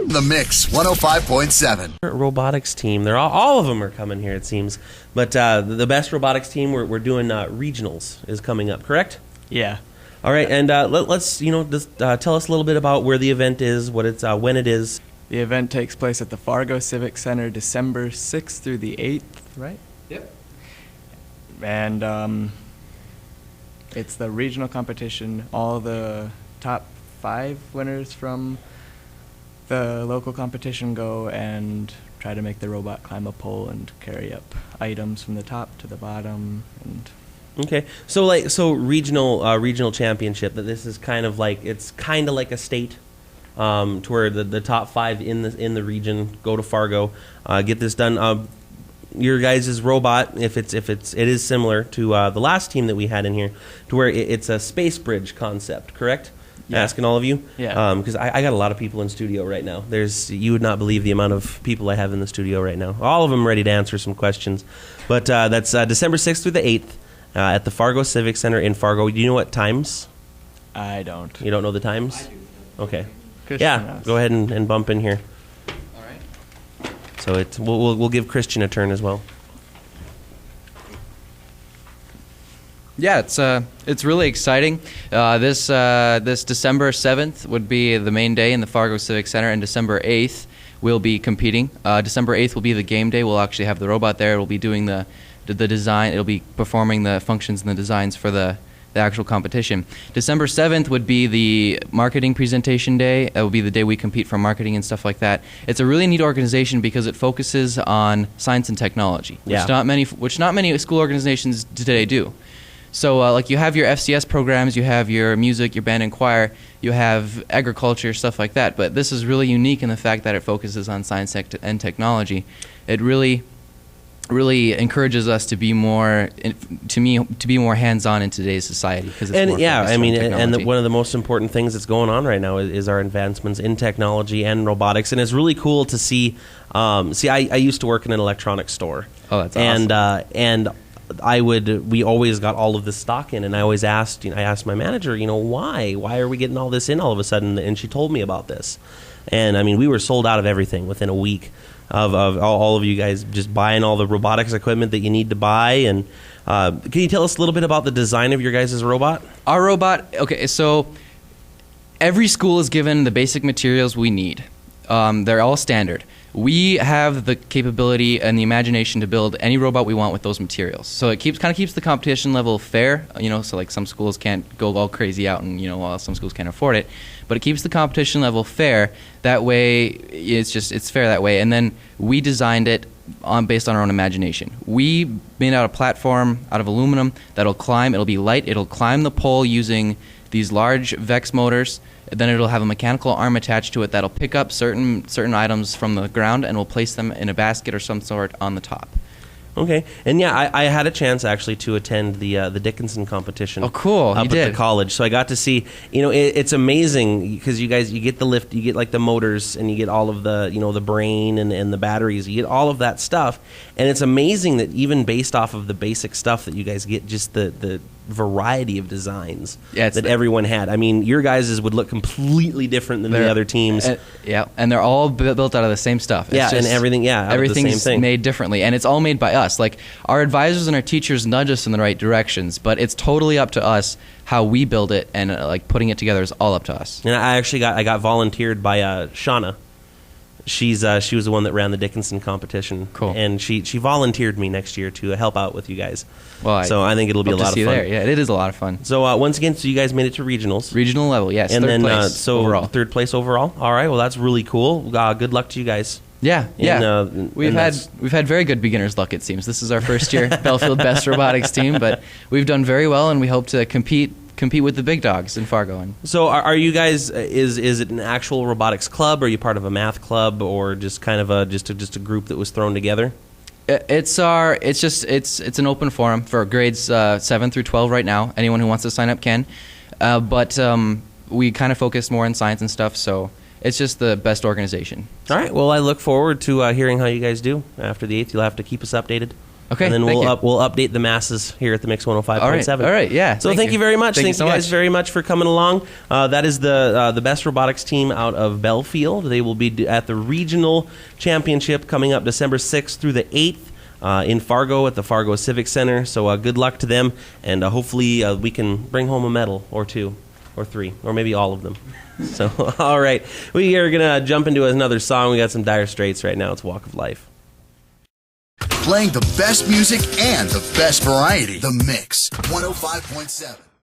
The Mix 105.7. Robotics team. They're all of them are coming here, it seems. But the best robotics team, we're doing regionals is coming up, correct? Yeah. All right, and let's just tell us a little bit about where the event is, what it's when it is. The event takes place at the Fargo Civic Center December 6th through the 8th, right? Yep. And it's the regional competition. All the top 5 winners from the local competition go and try to make the robot climb a pole and carry up items from the top to the bottom. And Okay, so regional championship. That this is kind of like a state, to where the top 5 in the region go to Fargo, get this done. Your guys' robot, it is similar to the last team that we had in here, to where it's a space bridge concept, correct? Yeah. Asking all of you, Yeah. Because I got a lot of people in studio right now. You would not believe the amount of people I have in the studio right now. All of them ready to answer some questions, but that's December 6th through the 8th at the Fargo Civic Center in Fargo. Do you know what times? I don't. You don't know the times? I do. Okay. Christian Yeah, knows. go ahead and bump in here. All right. So we'll give Christian a turn as well. Yeah, it's really exciting. This December 7th would be the main day in the Fargo Civic Center, and December 8th we'll be competing. December 8th will be the game day. We'll actually have the robot there. It'll be doing the design. It'll be performing the functions and the designs for the actual competition. December 7th would be the marketing presentation day. That will be the day we compete for marketing and stuff like that. It's a really neat organization because it focuses on science and technology, which not many school organizations today do. So like you have your FCS programs, you have your music, your band and choir, you have agriculture, stuff like that. But this is really unique in the fact that it focuses on science and technology. It really encourages us to be more, to be more hands-on in today's society. Because one of the most important things that's going on right now is our advancements in technology and robotics, and it's really cool to see. I used to work in an electronics store. Oh, that's awesome. And we always got all of this stock in, and I always asked my manager, why are we getting all this in all of a sudden? And she told me about this, and I mean, we were sold out of everything within a week of all of you guys just buying all the robotics equipment that you need to buy. And can you tell us a little bit about the design of your guys' robot? Our robot, okay, so every school is given the basic materials we need. They're all standard. We have the capability and the imagination to build any robot we want with those materials. So it kind of keeps the competition level fair. So like some schools can't go all crazy out, and while some schools can't afford it, but it keeps the competition level fair. That way, it's fair that way. And then we designed it based on our own imagination. We made out a platform out of aluminum that'll climb. It'll be light. It'll climb the pole using these large VEX motors. Then it'll have a mechanical arm attached to it that'll pick up certain items from the ground and will place them in a basket or some sort on the top. Okay, and yeah, I had a chance actually to attend the Dickinson competition. Oh, cool! Up you at did. the college, so I got to see. It's amazing because you get the lift, you get like the motors, and you get all of the the brain and the batteries. You get all of that stuff, and it's amazing that even based off of the basic stuff that you guys get, just the variety of designs that everyone had. I mean, your guys' would look completely different than the other teams. And they're all built out of the same stuff. And everything. Yeah, everything's the same thing. Made differently, and it's all made by us. Like our advisors and our teachers nudge us in the right directions, but it's totally up to us how we build it, and like putting it together is all up to us. And I actually got volunteered by Shauna. She was the one that ran the Dickinson competition. Cool. And she volunteered me next year to help out with you guys. Well, so I think it'll be a lot of fun. There. Yeah, it is a lot of fun. So once again, you guys made it to regionals. Regional level, yes. And third then place overall. Third place overall. All right. Well, that's really cool. Good luck to you guys. Yeah. We've had very good beginner's luck. It seems this is our first year Belfield Best Robotics team, but we've done very well, and we hope to compete with the big dogs in Fargo. So are you guys? Is it an actual robotics club? Or are you part of a math club, or just kind of just a group that was thrown together? It's an open forum for grades 7 through 12 right now. Anyone who wants to sign up can, but we kind of focus more on science and stuff. So it's just the best organization. All right. Well, I look forward to hearing how you guys do after the 8th. You'll have to keep us updated. Okay, and then thank you. we'll update the masses here at the Mix 105.7. All right, yeah. So thank you very much. Thank you Thank so you guys much. very much for coming along. That is the Best Robotics team out of Belfield. They will be at the regional championship coming up December 6th through the 8th in Fargo at the Fargo Civic Center. So good luck to them, and hopefully we can bring home a medal or two or three or maybe all of them. So all right, we are gonna jump into another song. We got some Dire Straits right now. It's Walk of Life. Playing the best music and the best variety. The Mix 105.7.